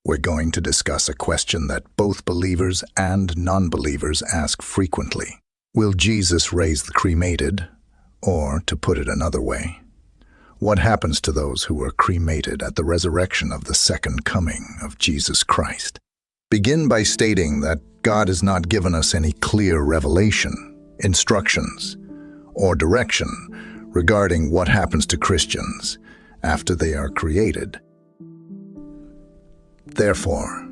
we're going to discuss a question that both believers and non-believers ask frequently. Will Jesus raise the cremated? Or, to put it another way, what happens to those who are cremated at the resurrection of the second coming of Jesus Christ? Begin by stating that God has not given us any clear revelation, instructions, or direction regarding what happens to Christians after they are created. Therefore,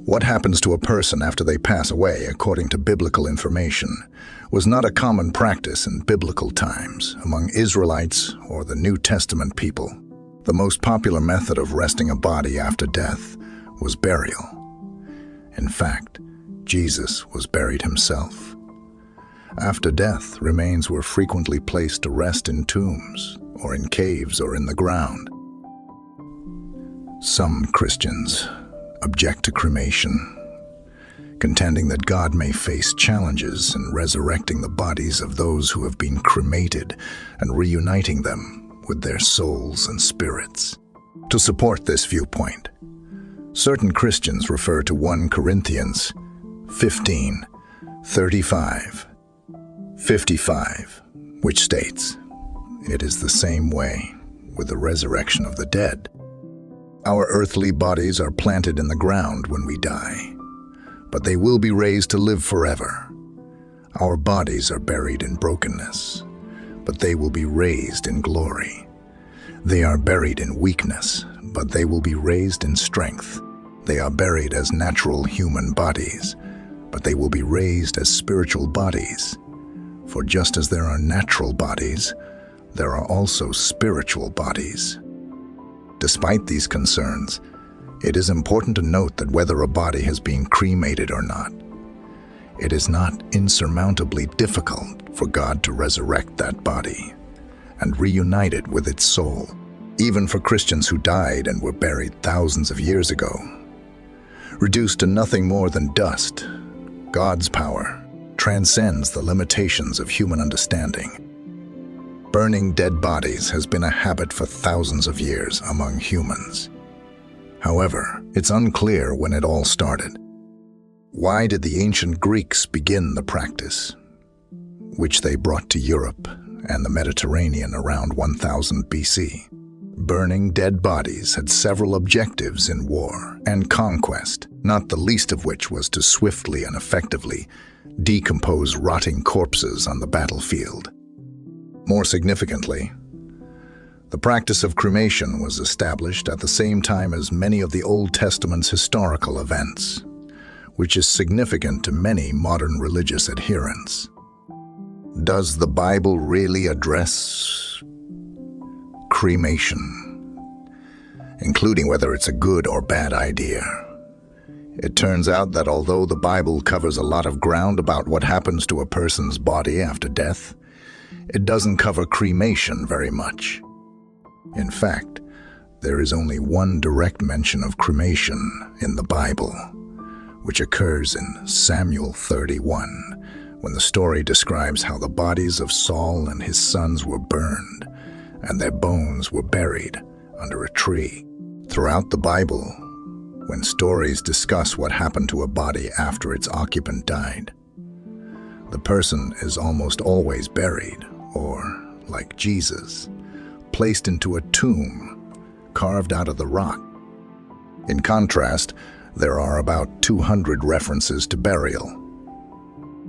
what happens to a person after they pass away, according to biblical information, was not a common practice in biblical times among Israelites or the New Testament people. The most popular method of resting a body after death was burial. In fact, Jesus was buried himself. After death, remains were frequently placed to rest in tombs or in caves or in the ground. Some Christians object to cremation, contending that God may face challenges in resurrecting the bodies of those who have been cremated and reuniting them with their souls and spirits. To support this viewpoint, certain Christians refer to 1 Corinthians 15:35-55, which states, "It is the same way with the resurrection of the dead. Our earthly bodies are planted in the ground when we die, but they will be raised to live forever. Our bodies are buried in brokenness, but they will be raised in glory. They are buried in weakness, but they will be raised in strength. They are buried as natural human bodies, but they will be raised as spiritual bodies. For just as there are natural bodies, there are also spiritual bodies." Despite these concerns, it is important to note that whether a body has been cremated or not, it is not insurmountably difficult for God to resurrect that body and reunite it with its soul, even for Christians who died and were buried thousands of years ago. Reduced to nothing more than dust, God's power transcends the limitations of human understanding. Burning dead bodies has been a habit for thousands of years among humans. However, it's unclear when it all started. Why did the ancient Greeks begin the practice, which they brought to Europe and the Mediterranean around 1000 BC? Burning dead bodies had several objectives in war and conquest, not the least of which was to swiftly and effectively decompose rotting corpses on the battlefield. More significantly, the practice of cremation was established at the same time as many of the Old Testament's historical events, which is significant to many modern religious adherents. Does the Bible really address cremation, including whether it's a good or bad idea? It turns out that although the Bible covers a lot of ground about what happens to a person's body after death, it doesn't cover cremation very much. In fact, there is only one direct mention of cremation in the Bible, which occurs in Samuel 31, when the story describes how the bodies of Saul and his sons were burned and their bones were buried under a tree. Throughout the Bible, when stories discuss what happened to a body after its occupant died, the person is almost always buried, or, like Jesus, placed into a tomb carved out of the rock. In contrast, there are about 200 references to burial,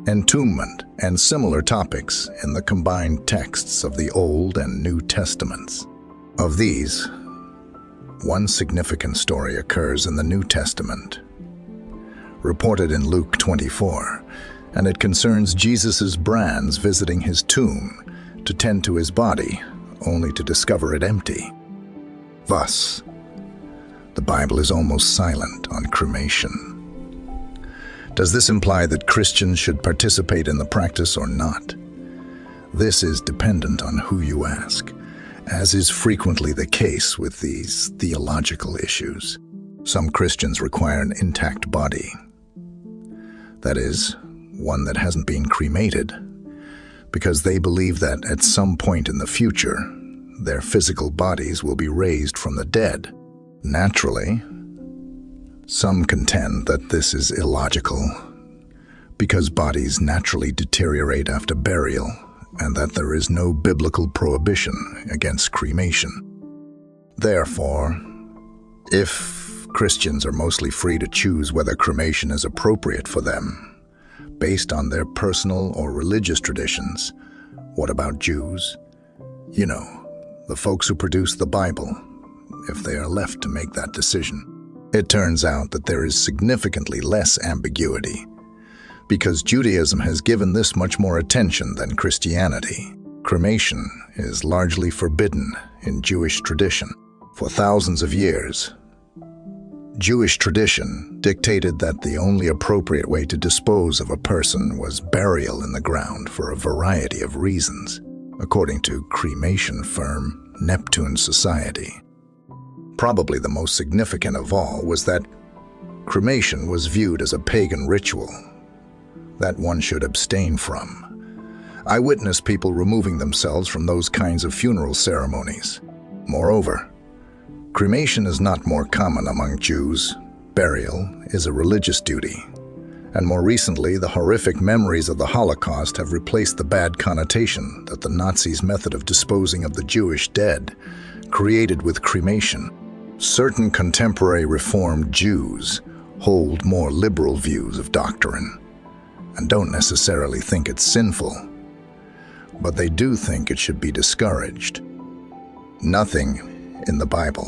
entombment, and similar topics in the combined texts of the Old and New Testaments. Of these, one significant story occurs in the New Testament, reported in Luke 24, and it concerns Jesus' brands visiting his tomb to tend to his body, only to discover it empty. Thus, the Bible is almost silent on cremation. Does this imply that Christians should participate in the practice or not? This is dependent on who you ask, as is frequently the case with these theological issues. Some Christians require an intact body, that is, one that hasn't been cremated, because they believe that at some point in the future, their physical bodies will be raised from the dead. Naturally, Some contend that this is illogical because bodies naturally deteriorate after burial and that there is no biblical prohibition against cremation. Therefore, if Christians are mostly free to choose whether cremation is appropriate for them based on their personal or religious traditions, what about Jews? You know, the folks who produce the Bible, if they are left to make that decision. It turns out that there is significantly less ambiguity because Judaism has given this much more attention than Christianity. Cremation is largely forbidden in Jewish tradition. For thousands of years, Jewish tradition dictated that the only appropriate way to dispose of a person was burial in the ground for a variety of reasons, according to cremation firm Neptune Society. Probably the most significant of all was that cremation was viewed as a pagan ritual that one should abstain from. I witnessed people removing themselves from those kinds of funeral ceremonies. Moreover, cremation is not more common among Jews. Burial is a religious duty. And more recently, the horrific memories of the Holocaust have replaced the bad connotation that the Nazis' method of disposing of the Jewish dead created with cremation. Certain contemporary Reformed Jews hold more liberal views of doctrine and don't necessarily think it's sinful, but they do think it should be discouraged. Nothing in the Bible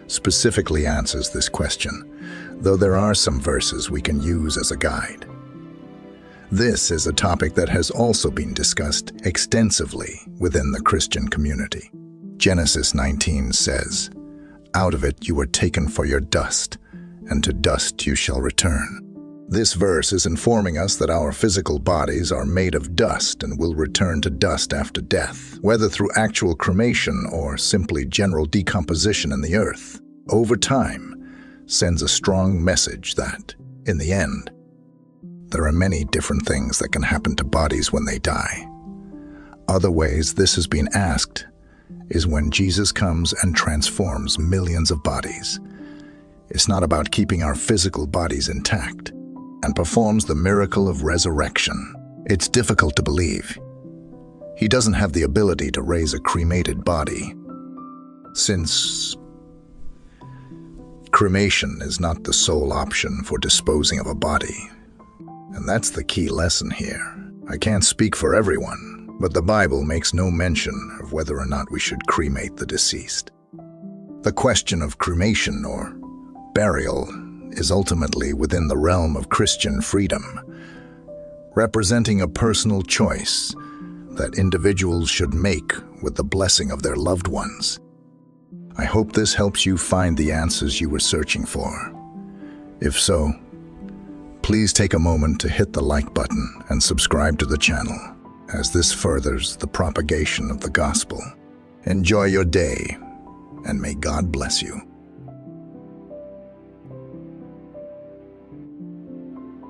specifically answers this question, though there are some verses we can use as a guide. This is a topic that has also been discussed extensively within the Christian community. Genesis 19 says, "Out of it you were taken for your dust, and to dust you shall return." This verse is informing us that our physical bodies are made of dust and will return to dust after death, whether through actual cremation or simply general decomposition in the earth. Over time, sends a strong message that, in the end, there are many different things that can happen to bodies when they die. Other ways this has been asked is when Jesus comes and transforms millions of bodies. It's not about keeping our physical bodies intact and performs the miracle of resurrection. It's difficult to believe. He doesn't have the ability to raise a cremated body, since cremation is not the sole option for disposing of a body. And that's the key lesson here. I can't speak for everyone, but the Bible makes no mention of whether or not we should cremate the deceased. The question of cremation or burial is ultimately within the realm of Christian freedom, representing a personal choice that individuals should make with the blessing of their loved ones. I hope this helps you find the answers you were searching for. If so, please take a moment to hit the like button and subscribe to the channel, as this furthers the propagation of the gospel. Enjoy your day, and may God bless you.